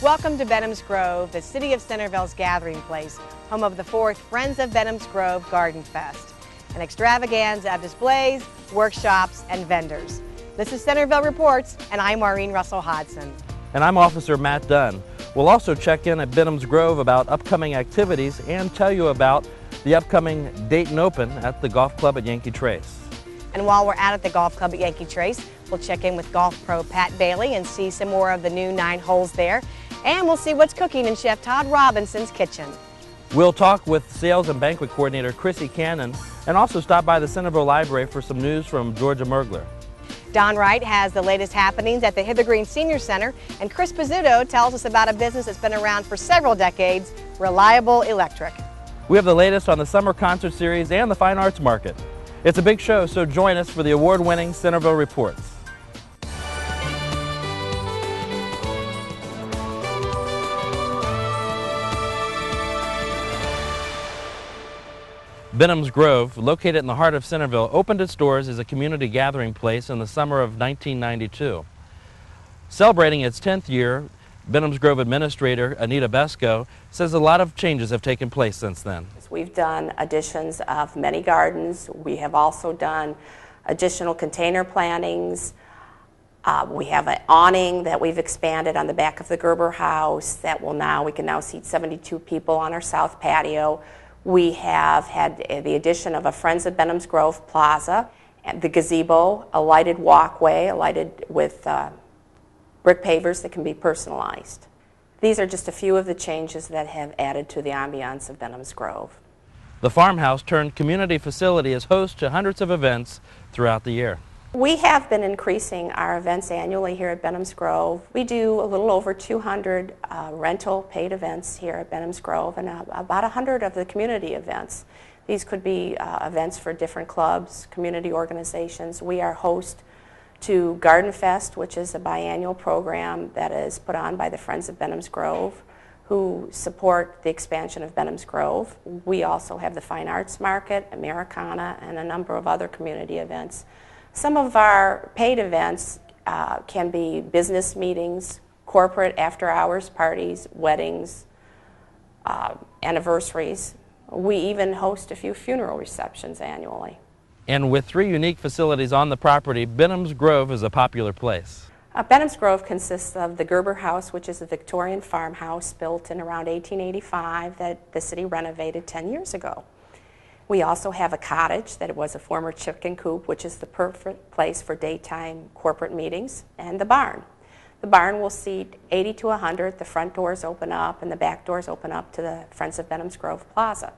Welcome to Venoms Grove, the city of Centerville's gathering place, home of the 4th Friends of Venoms Grove Garden Fest, an extravaganza of displays, workshops, and vendors. This is Centerville Reports, and I'm Maureen Russell Hodson. And I'm Officer Matt Dunn. We'll also check in at Venoms Grove about upcoming activities and tell you about the upcoming Dayton Open at the golf club at Yankee Trace. And while we're out at the golf club at Yankee Trace, we'll check in with golf pro Pat Bailey and see some more of the new 9 holes there. And we'll see what's cooking in Chef Todd Robinson's kitchen. We'll talk with Sales and Banquet Coordinator Chrissy Cannon and also stop by the Centerville Library for some news from Georgia Mergler. Don Wright has the latest happenings at the Hither Green Senior Center, and Chris Pizzuto tells us about a business that's been around for several decades, Reliable Electric. We have the latest on the summer concert series and the fine arts market. It's a big show, so join us for the award-winning Centerville Reports. Venoms Grove, located in the heart of Centerville, opened its doors as a community gathering place in the summer of 1992. Celebrating its 10th year, Venoms Grove Administrator Anita Besco says a lot of changes have taken place since then. We've done additions of many gardens. We have also done additional container plantings. We have an awning that we've expanded on the back of the Gerber house that we can now seat 72 people on our south patio. We have had the addition of a Friends of Venoms Grove Plaza, and the gazebo, a lighted walkway, lighted with brick pavers that can be personalized. These are just a few of the changes that have added to the ambiance of Venoms Grove. The farmhouse turned community facility as host to hundreds of events throughout the year. We have been increasing our events annually here at Venoms Grove. We do a little over 200 rental paid events here at Venoms Grove and about 100 of the community events. These could be events for different clubs, community organizations. We are host to Garden Fest, which is a biannual program that is put on by the Friends of Venoms Grove, who support the expansion of Venoms Grove. We also have the Fine Arts Market, Americana, and a number of other community events. Some of our paid events can be business meetings, corporate after-hours parties, weddings, anniversaries. We even host a few funeral receptions annually. And with 3 unique facilities on the property, Venoms Grove is a popular place. Venoms Grove consists of the Gerber House, which is a Victorian farmhouse built in around 1885 that the city renovated 10 years ago. We also have a cottage that was a former chicken coop, which is the perfect place for daytime corporate meetings, and the barn. The barn will seat 80 to 100. The front doors open up and the back doors open up to the Friends of Venoms Grove Plaza.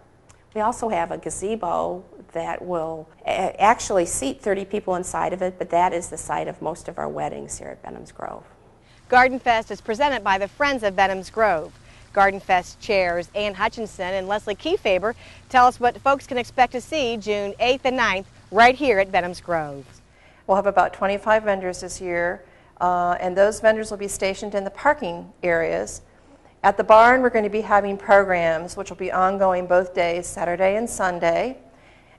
We also have a gazebo that will actually seat 30 people inside of it, but that is the site of most of our weddings here at Venoms Grove. Garden Fest is presented by the Friends of Venoms Grove. Garden Fest chairs Ann Hutchinson and Leslie Kiefaber tell us what folks can expect to see June 8th and 9th right here at Venoms Grove. We'll have about 25 vendors this year, and those vendors will be stationed in the parking areas. At the barn, we're going to be having programs which will be ongoing both days, Saturday and Sunday.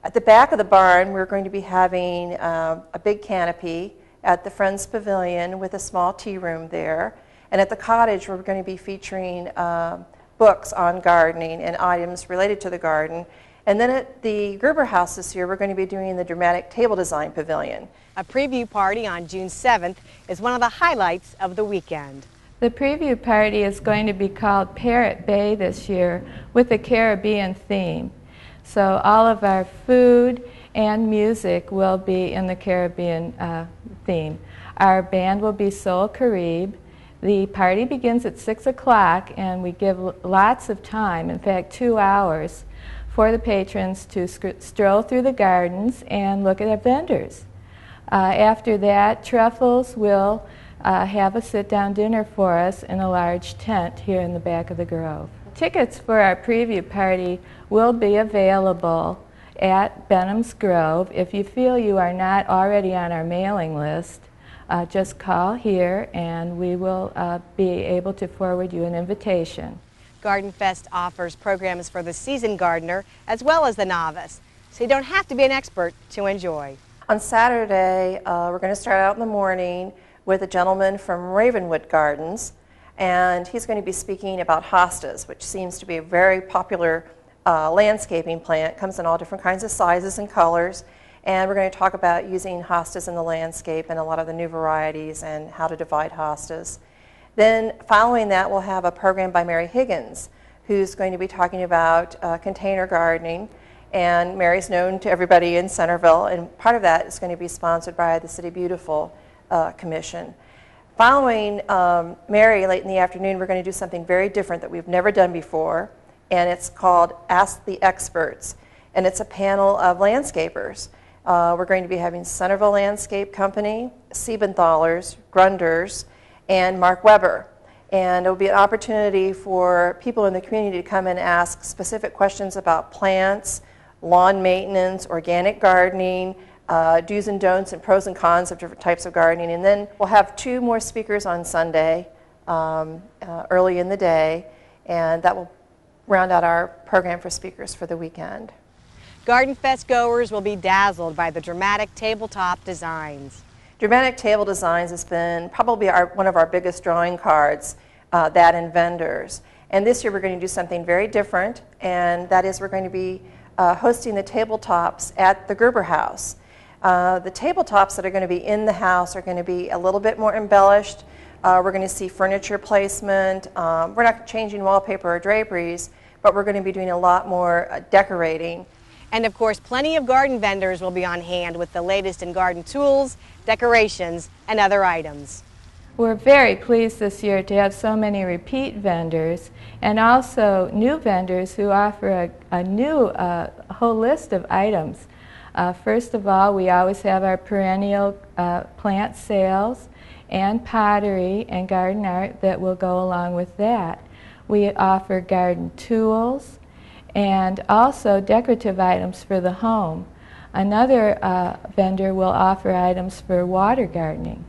At the back of the barn, we're going to be having a big canopy at the Friends Pavilion with a small tea room there. And at the cottage, we're going to be featuring books on gardening and items related to the garden. And then at the Gerber House this year, we're going to be doing the dramatic table design pavilion. A preview party on June 7th is one of the highlights of the weekend. The preview party is going to be called Parrot Bay this year with a Caribbean theme. So all of our food and music will be in the Caribbean theme. Our band will be Soul Carib. The party begins at 6 o'clock and we give lots of time, in fact 2 hours, for the patrons to stroll through the gardens and look at our vendors. After that, Truffles will have a sit-down dinner for us in a large tent here in the back of the Grove. Tickets for our preview party will be available at Venoms Grove. If you feel you are not already on our mailing list, just call here and we will be able to forward you an invitation. Garden Fest offers programs for the seasoned gardener as well as the novice, so you don't have to be an expert to enjoy. On Saturday, we're going to start out in the morning with a gentleman from Ravenwood Gardens, and he's going to be speaking about hostas, which seems to be a very popular landscaping plant. It comes in all different kinds of sizes and colors, and we're going to talk about using hostas in the landscape and a lot of the new varieties and how to divide hostas. Then following that, we'll have a program by Mary Higgins, who's going to be talking about container gardening. And Mary's known to everybody in Centerville, and part of that is going to be sponsored by the City Beautiful Commission. Following Mary, late in the afternoon, we're going to do something very different that we've never done before, and it's called Ask the Experts, and it's a panel of landscapers. We're going to be having Centerville Landscape Company, Siebenthalers, Grunders, and Mark Weber. And it will be an opportunity for people in the community to come and ask specific questions about plants, lawn maintenance, organic gardening, do's and don'ts and pros and cons of different types of gardening. And then we'll have 2 more speakers on Sunday early in the day, and that will round out our program for speakers for the weekend. Garden Fest goers will be dazzled by the dramatic tabletop designs. Dramatic table designs has been probably one of our biggest drawing cards, that and vendors. And this year we're going to do something very different, and that is we're going to be hosting the tabletops at the Gerber House. The tabletops that are going to be in the house are going to be a little bit more embellished. We're going to see furniture placement. We're not changing wallpaper or draperies, but we're going to be doing a lot more decorating. And of course, plenty of garden vendors will be on hand with the latest in garden tools, decorations, and other items. We're very pleased this year to have so many repeat vendors and also new vendors who offer a whole list of items. First of all, we always have our perennial plant sales and pottery and garden art that will go along with that. We offer garden tools and also decorative items for the home. Another vendor will offer items for water gardening.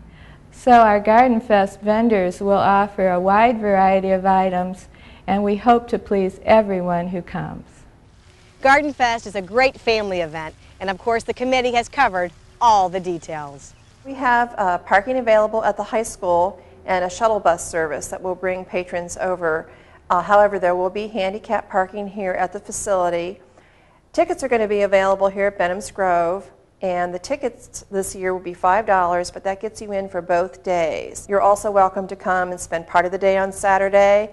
So our Garden Fest vendors will offer a wide variety of items, and we hope to please everyone who comes. Garden Fest is a great family event, and of course the committee has covered all the details. We have parking available at the high school and a shuttle bus service that will bring patrons over. However, there will be handicap parking here at the facility. Tickets are going to be available here at Venoms Grove. And the tickets this year will be $5, but that gets you in for both days. You're also welcome to come and spend part of the day on Saturday,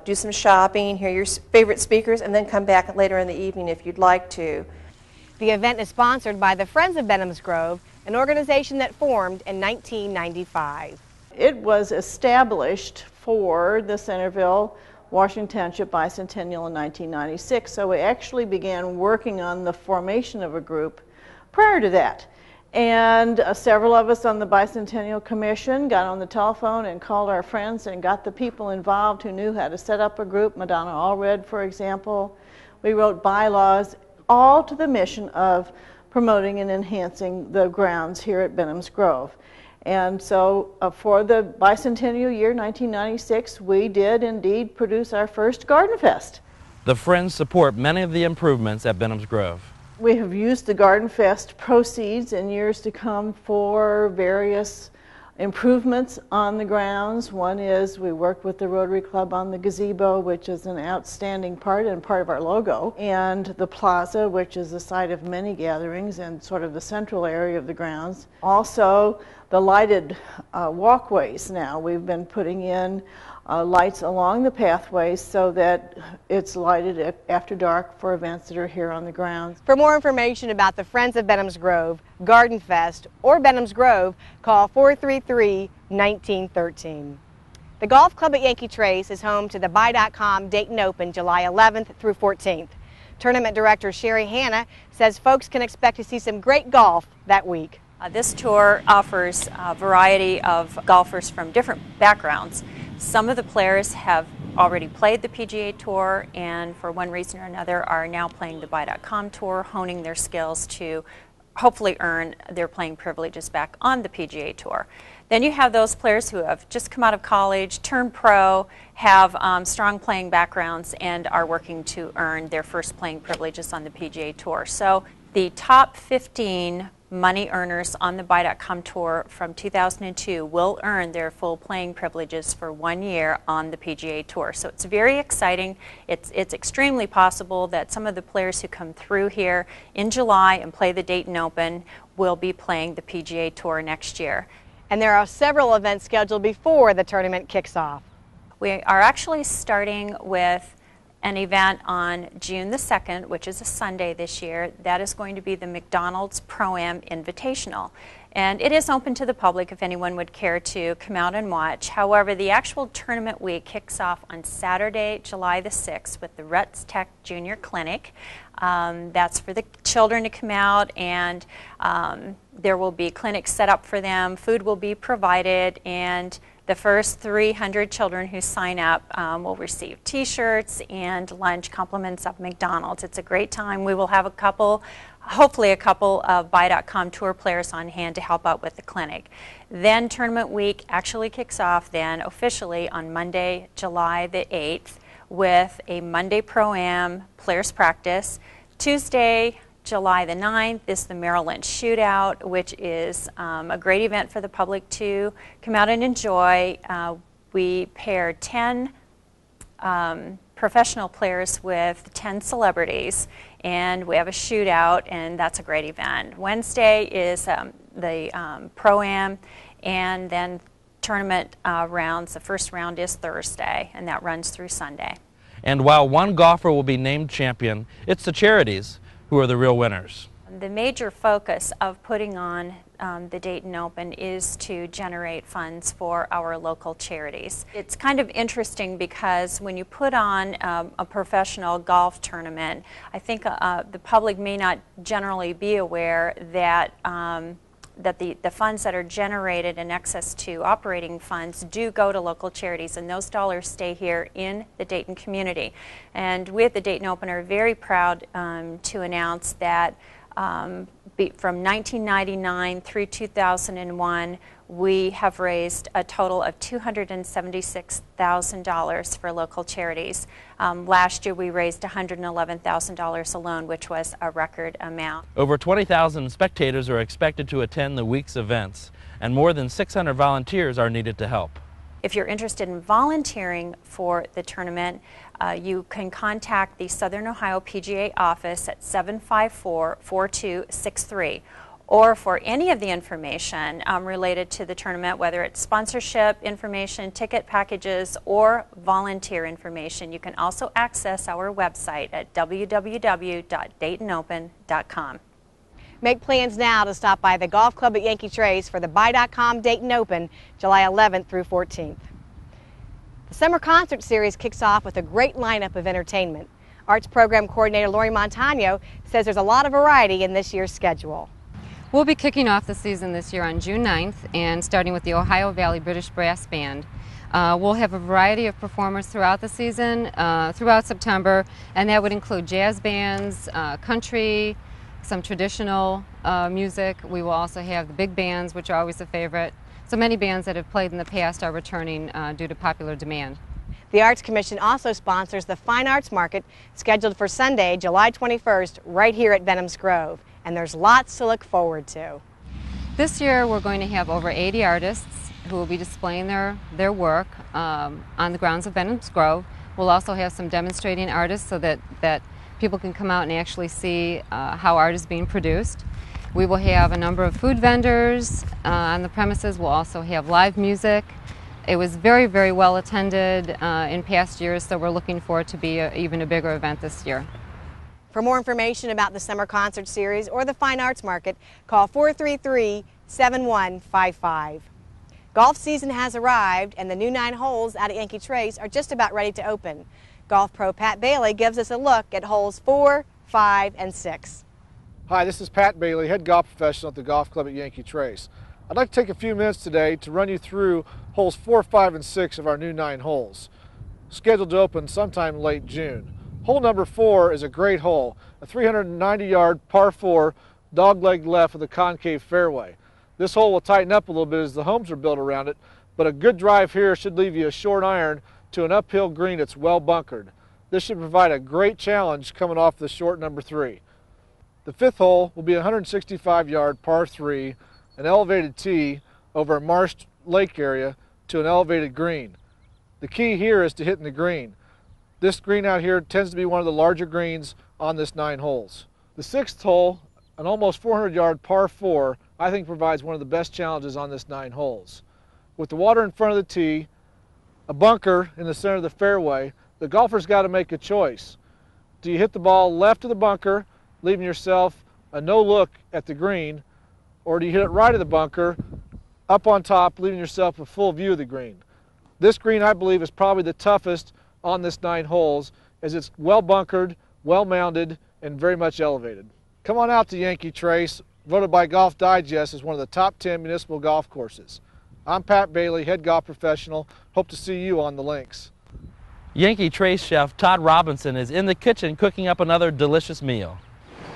do some shopping, hear your favorite speakers, and then come back later in the evening if you'd like to. The event is sponsored by the Friends of Venoms Grove, an organization that formed in 1995. It was established for the Centerville, Washington Township Bicentennial in 1996, so we actually began working on the formation of a group prior to that. And several of us on the Bicentennial Commission got on the telephone and called our friends and got the people involved who knew how to set up a group. Madonna Allred, for example. We wrote bylaws, all to the mission of promoting and enhancing the grounds here at Venoms Grove. And so for the Bicentennial year 1996, we did indeed produce our first Garden Fest. The Friends support many of the improvements at Venoms Grove. We have used the Garden Fest proceeds in years to come for various improvements on the grounds. One is we worked with the Rotary Club on the gazebo, which is an outstanding part and part of our logo, and the plaza, which is the site of many gatherings and sort of the central area of the grounds. Also, the lighted walkways now. We've been putting in lights along the pathways so that it's lighted after dark for events that are here on the grounds. For more information about the Friends of Venoms Grove, Garden Fest, or Venoms Grove, call 433-1913. The Golf Club at Yankee Trace is home to the Bycom Dayton Open July 11th through 14th. Tournament Director Sherry Hanna says folks can expect to see some great golf that week. This tour offers a variety of golfers from different backgrounds. Some of the players have already played the PGA Tour and for one reason or another are now playing the Bycom Tour, honing their skills to hopefully earn their playing privileges back on the PGA Tour. Then you have those players who have just come out of college, turned pro, have strong playing backgrounds and are working to earn their first playing privileges on the PGA Tour. So the top 15 money earners on the Bycom Tour from 2002 will earn their full playing privileges for 1 year on the PGA Tour. So it's very exciting. It's extremely possible that some of the players who come through here in July and play the Dayton Open will be playing the PGA Tour next year. And there are several events scheduled before the tournament kicks off. We are actually starting with an event on June the 2nd, which is a Sunday this year. That is going to be the McDonald's Pro-Am Invitational. And it is open to the public if anyone would care to come out and watch. However, the actual tournament week kicks off on Saturday, July the 6th with the Rutz Tech Junior Clinic. That's for the children to come out, and there will be clinics set up for them. Food will be provided, and the first 300 children who sign up will receive t-shirts and lunch compliments of McDonald's. It's a great time. We will have hopefully a couple of Bycom Tour players on hand to help out with the clinic. Then tournament week actually kicks off then officially on Monday, July the 8th with a Monday Pro-Am players practice. Tuesday, July the 9th is the Merrill Lynch Shootout, which is a great event for the public to come out and enjoy. We paired 10 professional players with 10 celebrities, and we have a shootout, and that's a great event. Wednesday is the Pro-Am, and then tournament rounds. The first round is Thursday, and that runs through Sunday. And while one golfer will be named champion, it's the charities who are the real winners. The major focus of putting on the Dayton Open is to generate funds for our local charities. It's kind of interesting because when you put on a professional golf tournament, I think the public may not generally be aware that that the funds that are generated in excess to operating funds do go to local charities, and those dollars stay here in the Dayton community. And we at the Dayton Open are very proud to announce that from 1999 through 2001, we have raised a total of $276,000 for local charities. Last year we raised $111,000 alone, which was a record amount. Over 20,000 spectators are expected to attend the week's events, and more than 600 volunteers are needed to help. If you're interested in volunteering for the tournament, you can contact the Southern Ohio PGA office at 754-4263. Or for any of the information related to the tournament, whether it's sponsorship information, ticket packages, or volunteer information, you can also access our website at www.daytonopen.com. Make plans now to stop by the golf club at Yankee Trace for the Bycom Dayton Open, July 11th through 14th. The summer concert series kicks off with a great lineup of entertainment. Arts Program Coordinator Lori Montano says there's a lot of variety in this year's schedule. We'll be kicking off the season this year on June 9th and starting with the Ohio Valley British Brass Band. We'll have a variety of performers throughout the season, throughout September, and that would include jazz bands, country, some traditional music. We will also have the big bands, which are always a favorite. So many bands that have played in the past are returning due to popular demand. The Arts Commission also sponsors the Fine Arts Market, scheduled for Sunday, July 21st, right here at Venoms Grove. And there's lots to look forward to. This year we're going to have over 80 artists who will be displaying their work on the grounds of Venoms Grove. We'll also have some demonstrating artists so that people can come out and actually see how art is being produced. We will have a number of food vendors on the premises. We'll also have live music. It was very, very well attended in past years, so we're looking for it to be even a bigger event this year. For more information about the Summer Concert Series or the Fine Arts Market, call 433-7155. Golf season has arrived, and the new 9 holes out at Yankee Trace are just about ready to open. Golf pro Pat Bailey gives us a look at holes 4, 5, and 6. Hi, this is Pat Bailey, head golf professional at the golf club at Yankee Trace. I'd like to take a few minutes today to run you through holes 4, 5, and 6 of our new 9 holes, scheduled to open sometime late June. Hole number 4 is a great hole, a 390-yard par 4 dogleg left with a concave fairway. This hole will tighten up a little bit as the homes are built around it, but a good drive here should leave you a short iron to an uphill green that's well bunkered. This should provide a great challenge coming off the short number 3. The fifth hole will be a 165-yard par 3, an elevated tee over a marshed lake area to an elevated green. The key here is to hitting the green. This green out here tends to be one of the larger greens on this 9 holes. The sixth hole, an almost 400-yard par 4, I think provides one of the best challenges on this 9 holes. With the water in front of the tee, a bunker in the center of the fairway, the golfer's got to make a choice. Do you hit the ball left of the bunker, leaving yourself a no look at the green, or do you hit it right of the bunker, up on top, leaving yourself a full view of the green? This green, I believe, is probably the toughest on this 9 holes, as it's well bunkered, well mounded, and very much elevated. Come on out to Yankee Trace, voted by Golf Digest as one of the top 10 municipal golf courses. I'm Pat Bailey, head golf professional. Hope to see you on the links. Yankee Trace chef Todd Robinson is in the kitchen cooking up another delicious meal.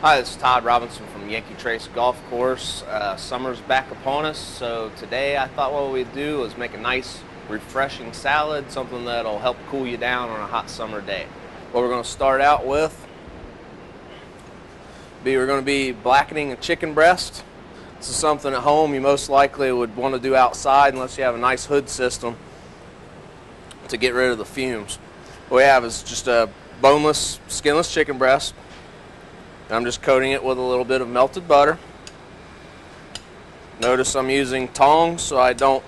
Hi, this is Todd Robinson from Yankee Trace Golf Course. Summer's back upon us, so today I thought what we'd do is make a nice, refreshing salad, something that'll help cool you down on a hot summer day. What we're going to start out with, we're going to be blackening a chicken breast. This is something at home you most likely would want to do outside unless you have a nice hood system to get rid of the fumes. What we have is just a boneless, skinless chicken breast. And I'm just coating it with a little bit of melted butter. Notice I'm using tongs so I don't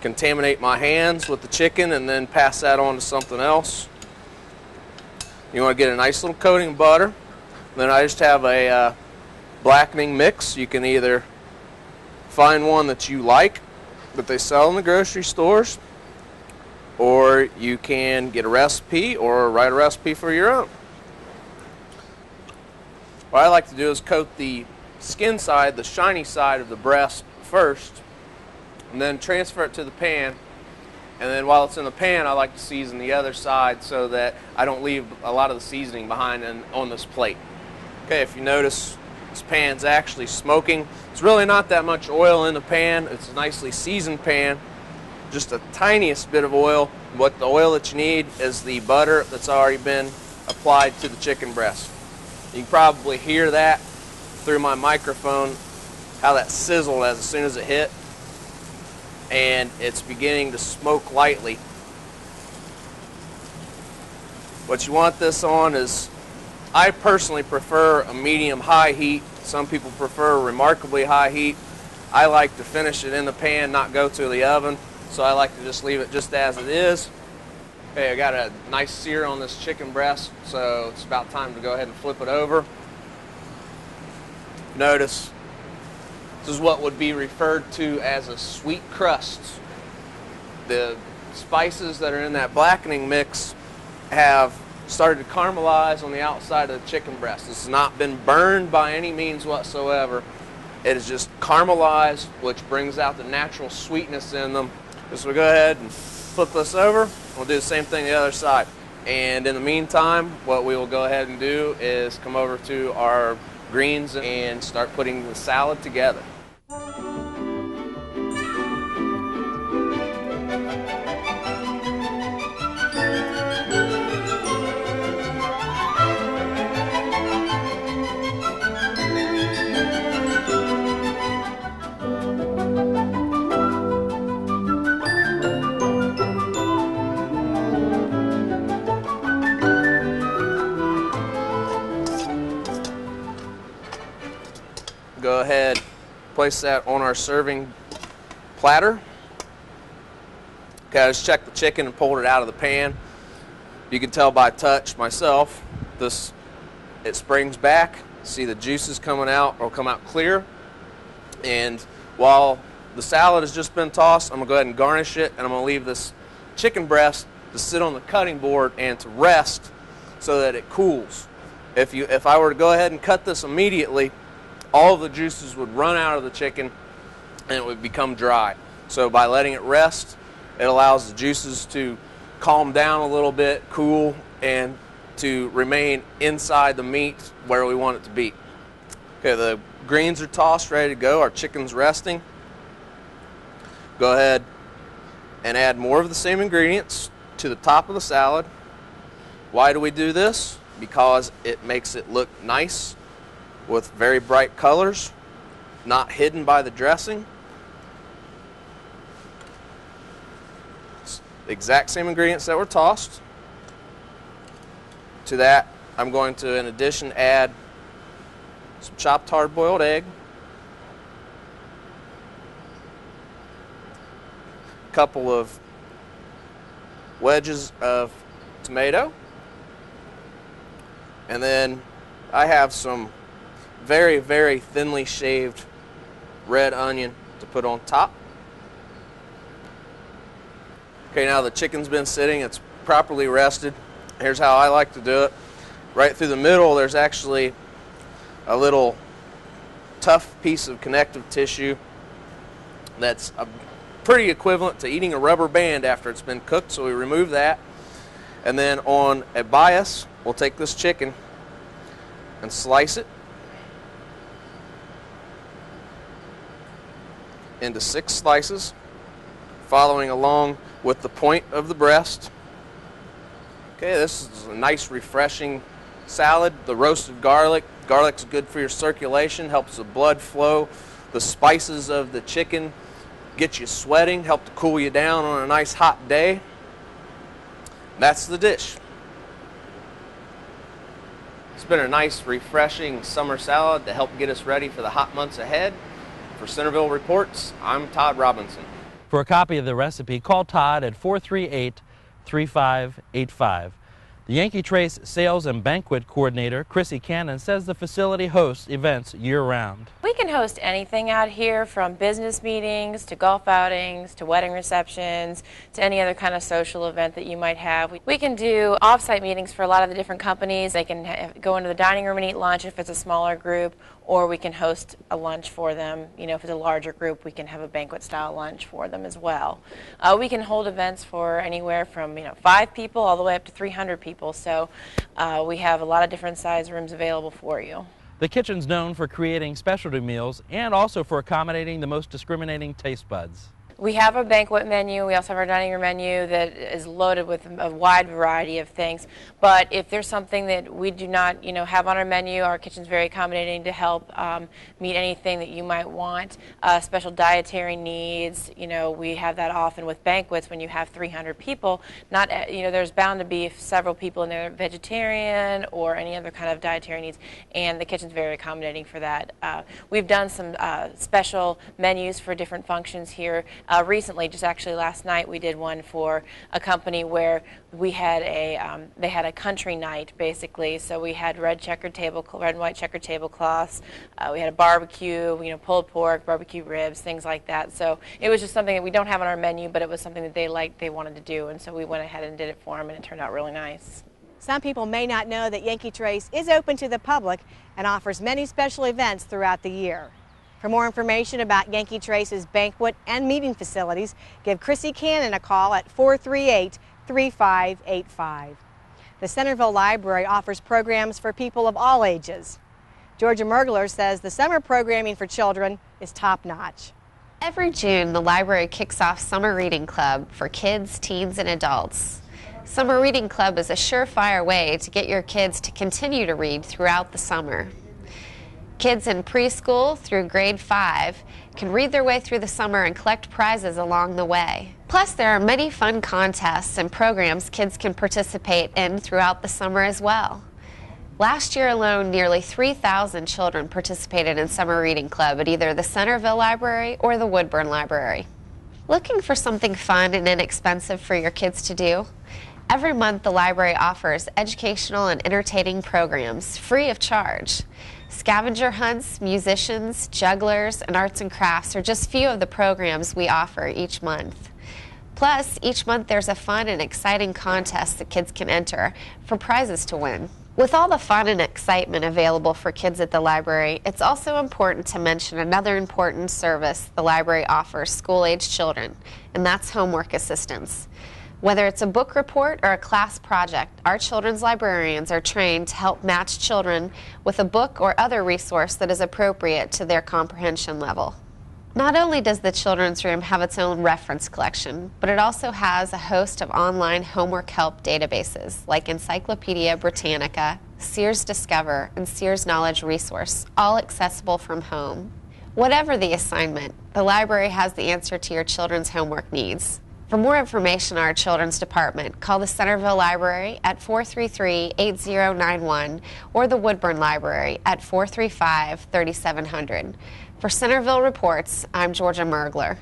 contaminate my hands with the chicken and then pass that on to something else. You want to get a nice little coating of butter. Then I just have a blackening mix. You can either find one that you like that they sell in the grocery stores, or you can get a recipe or write a recipe for your own. What I like to do is coat the skin side, the shiny side of the breast first, and then transfer it to the pan. And then while it's in the pan, I like to season the other side so that I don't leave a lot of the seasoning behind on this plate. Okay, if you notice, this pan's actually smoking. It's really not that much oil in the pan. It's a nicely seasoned pan. Just a tiniest bit of oil. What the oil that you need is the butter that's already been applied to the chicken breast. You can probably hear that through my microphone, how that sizzled as soon as it hit. And it's beginning to smoke lightly. What you want this on is, I personally prefer a medium-high heat. Some people prefer remarkably high heat. I like to finish it in the pan, not go to the oven. So I like to just leave it just as it is. Okay, I got a nice sear on this chicken breast, so it's about time to go ahead and flip it over. Notice, this is what would be referred to as a sweet crust. The spices that are in that blackening mix have started to caramelize on the outside of the chicken breast. This has not been burned by any means whatsoever. It is just caramelized, which brings out the natural sweetness in them. So we'll go ahead and flip this over. We'll do the same thing the other side. And in the meantime, what we will go ahead and do is come over to our greens and start putting the salad together. Go ahead, place that on our serving platter. Okay, I just checked the chicken and pulled it out of the pan. You can tell by touch myself, it springs back. See the juices coming out, or come out clear. And while the salad has just been tossed, I'm gonna go ahead and garnish it, and I'm gonna leave this chicken breast to sit on the cutting board and to rest so that it cools. If I were to go ahead and cut this immediately, all of the juices would run out of the chicken and it would become dry. So by letting it rest, it allows the juices to calm down a little bit, cool, and to remain inside the meat where we want it to be. Okay, the greens are tossed, ready to go. Our chicken's resting. Go ahead and add more of the same ingredients to the top of the salad. Why do we do this? Because it makes it look nice with very bright colors, not hidden by the dressing. It's the exact same ingredients that were tossed. To that, I'm going to, in addition, add some chopped hard-boiled egg, a couple of wedges of tomato, and then I have some very, very thinly shaved red onion to put on top. Okay, now the chicken's been sitting, it's properly rested. Here's how I like to do it. Right through the middle, there's actually a little tough piece of connective tissue that's pretty equivalent to eating a rubber band after it's been cooked, so we remove that. And then on a bias, we'll take this chicken and slice it into 6 slices, following along with the point of the breast. Okay, this is a nice refreshing salad. The roasted garlic's good for your circulation, helps the blood flow. The spices of the chicken get you sweating, help to cool you down on a nice hot day. That's the dish. It's been a nice, refreshing summer salad to help get us ready for the hot months ahead. For Centerville Reports, I'm Todd Robinson. For a copy of the recipe, call Todd at 438-3585. The Yankee Trace Sales and Banquet Coordinator, Chrissy Cannon, says the facility hosts events year-round. We can host anything out here, from business meetings to golf outings to wedding receptions to any other kind of social event that you might have. We can do off-site meetings for a lot of the different companies. They can go into the dining room and eat lunch if it's a smaller group, or we can host a lunch for them. You know, if it's a larger group, we can have a banquet-style lunch for them as well. We can hold events for anywhere from 5 people all the way up to 300 people. So we have a lot of different size rooms available for you. The kitchen's known for creating specialty meals and also for accommodating the most discriminating taste buds. We have a banquet menu. We also have our dining room menu that is loaded with a wide variety of things. But if there's something that we do not, have on our menu, our kitchen's very accommodating to help meet anything that you might want. Special dietary needs, we have that often with banquets when you have 300 people. Not, there's bound to be several people in there vegetarian or any other kind of dietary needs, and the kitchen's very accommodating for that. We've done some special menus for different functions here. Recently, just actually last night, we did one for a company where we had they had a country night, basically. So we had red and white checkered tablecloths. We had a barbecue, pulled pork, barbecue ribs, things like that. So it was just something that we don't have on our menu, but it was something that they liked, they wanted to do, and so we went ahead and did it for them, and it turned out really nice. Some people may not know that Yankee Trace is open to the public and offers many special events throughout the year. For more information about Yankee Trace's banquet and meeting facilities, give Chrissy Cannon a call at 438-3585. The Centerville Library offers programs for people of all ages. Georgia Mergler says the summer programming for children is top-notch. Every June, the library kicks off Summer Reading Club for kids, teens, and adults. Summer Reading Club is a surefire way to get your kids to continue to read throughout the summer. Kids in preschool through grade 5 can read their way through the summer and collect prizes along the way. Plus, there are many fun contests and programs kids can participate in throughout the summer as well. Last year alone, nearly 3,000 children participated in Summer Reading Club at either the Centerville Library or the Woodburn Library. Looking for something fun and inexpensive for your kids to do? Every month, the library offers educational and entertaining programs free of charge. Scavenger hunts, musicians, jugglers, and arts and crafts are just few of the programs we offer each month. Plus, each month there's a fun and exciting contest that kids can enter for prizes to win. With all the fun and excitement available for kids at the library, it's also important to mention another important service the library offers school-aged children, and that's homework assistance. Whether it's a book report or a class project, our children's librarians are trained to help match children with a book or other resource that is appropriate to their comprehension level. Not only does the children's room have its own reference collection, but it also has a host of online homework help databases like Encyclopedia Britannica Sears Discover, and Sears Knowledge Resource, all accessible from home. Whatever the assignment, the library has the answer to your children's homework needs. For more information on our children's department, call the Centerville Library at 433-8091 or the Woodburn Library at 435-3700. For Centerville Reports, I'm Georgia Mergler.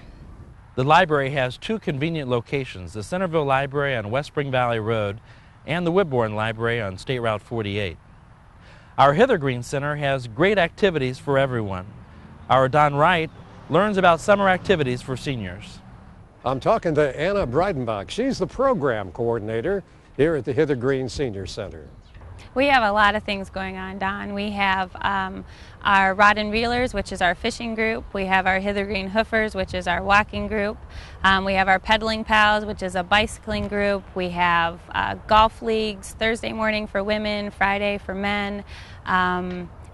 The library has two convenient locations, the Centerville Library on West Spring Valley Road and the Woodburn Library on State Route 48. Our Hither Green Center has great activities for everyone. Our Don Wright learns about summer activities for seniors. I'm talking to Anna Breidenbach. She's the program coordinator here at the Hither Green Senior Center. We have a lot of things going on, Don. We have our Rod and Reelers, which is our fishing group. We have our Hither Green Hoofers, which is our walking group. We have our Pedaling Pals, which is a bicycling group. We have golf leagues, Thursday morning for women, Friday for men.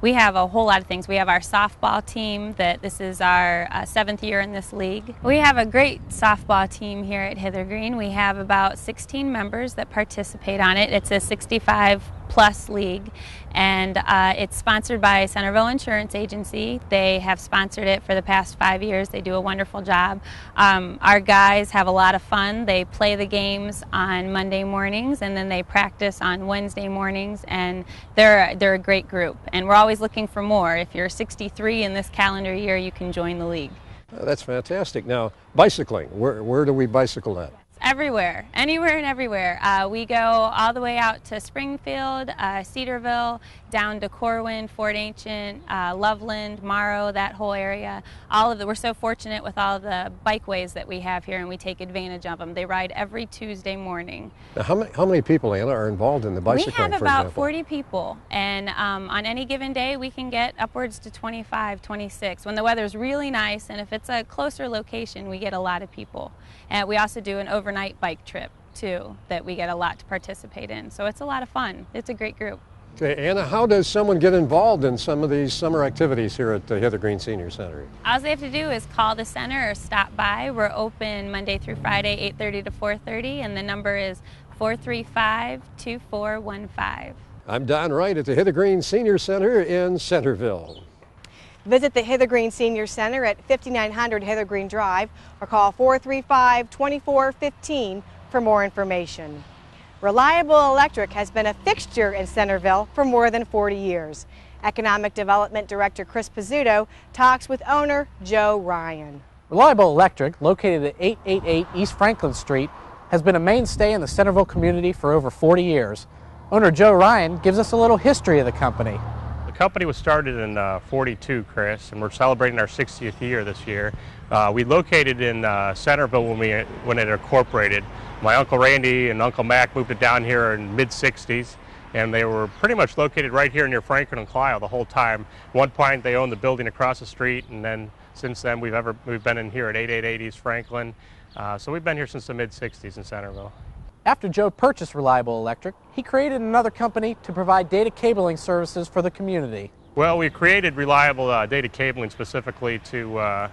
We have a whole lot of things. We have our softball team, that this is our 7th year in this league. We have a great softball team here at Hither Green. We have about 16 members that participate on it. It's a 65-plus league, and it's sponsored by Centerville Insurance Agency. They have sponsored it for the past 5 years. They do a wonderful job. Our guys have a lot of fun. They play the games on Monday mornings, and then they practice on Wednesday mornings, and they're a great group. And we're always looking for more. If you're 63 in this calendar year, you can join the league. That's fantastic. Now, bicycling, where do we bicycle at? Everywhere, anywhere and everywhere. We go all the way out to Springfield, Cedarville, down to Corwin, Fort Ancient, Loveland, Morrow, that whole area. We're so fortunate with all the bikeways that we have here, and we take advantage of them. They ride every Tuesday morning. Now, how many people, Anna, are involved in the bicycling, We have for about example? 40 people, and on any given day we can get upwards to 25, 26. When the weather's really nice, and if it's a closer location, we get a lot of people. And we also do an overnight bike trip, too, that we get a lot to participate in. So it's a lot of fun. It's a great group. Okay, Anna, how does someone get involved in some of these summer activities here at the Hither Green Senior Center? All they have to do is call the center or stop by. We're open Monday through Friday, 8:30 to 4:30, and the number is 435-2415. I'm Don Wright at the Hither Green Senior Center in Centerville. Visit the Hither Green Senior Center at 5900 Hither Green Drive or call 435-2415 for more information. Reliable Electric has been a fixture in Centerville for more than 40 years. Economic Development Director Chris Pizzuto talks with owner Joe Ryan. Reliable Electric, located at 888 East Franklin Street, has been a mainstay in the Centerville community for over 40 years. Owner Joe Ryan gives us a little history of the company. The company was started in 42, Chris, and we're celebrating our 60th year this year. We located in Centerville when it incorporated. My Uncle Randy and Uncle Mac moved it down here in mid-60s, and they were pretty much located right here near Franklin and Clio the whole time. At one point they owned the building across the street, and then since then we've been in here at 888 East Franklin. So we've been here since the mid-60s in Centerville. After Joe purchased Reliable Electric, he created another company to provide data cabling services for the community. Well, we created Reliable Data Cabling specifically to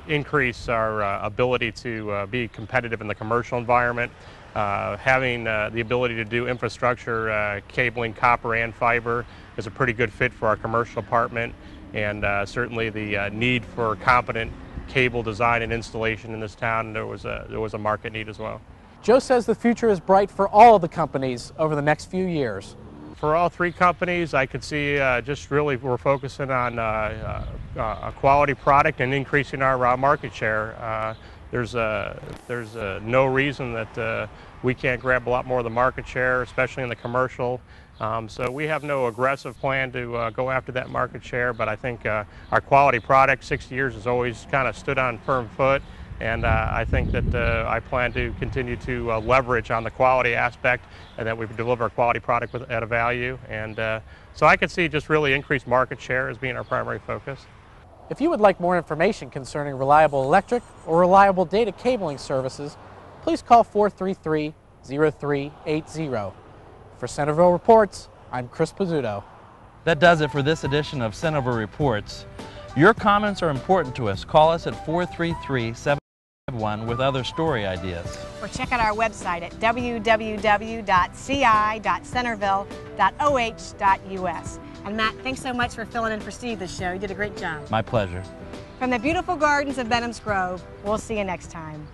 increase our ability to be competitive in the commercial environment. Having the ability to do infrastructure cabling, copper and fiber, is a pretty good fit for our commercial department, and certainly the need for competent cable design and installation in this town, there was a market need as well. Joe says the future is bright for all of the companies over the next few years. For all three companies, I could see just really we're focusing on a quality product and increasing our market share. There's no reason that we can't grab a lot more of the market share, especially in the commercial. So we have no aggressive plan to go after that market share, but I think our quality product, 60 years, has always kind of stood on firm foot. And I think that I plan to continue to leverage on the quality aspect, and that we deliver a quality product at a value. And so I could see just really increased market share as being our primary focus. If you would like more information concerning Reliable Electric or Reliable Data Cabling Services, please call 433-0380. For Centerville Reports, I'm Chris Pizzuto. That does it for this edition of Centerville Reports. Your comments are important to us. Call us at 433-751-9900 one with other story ideas. Or check out our website at www.ci.centerville.oh.us. And Matt, thanks so much for filling in for Steve this show. You did a great job. My pleasure. From the beautiful gardens of Venoms Grove, we'll see you next time.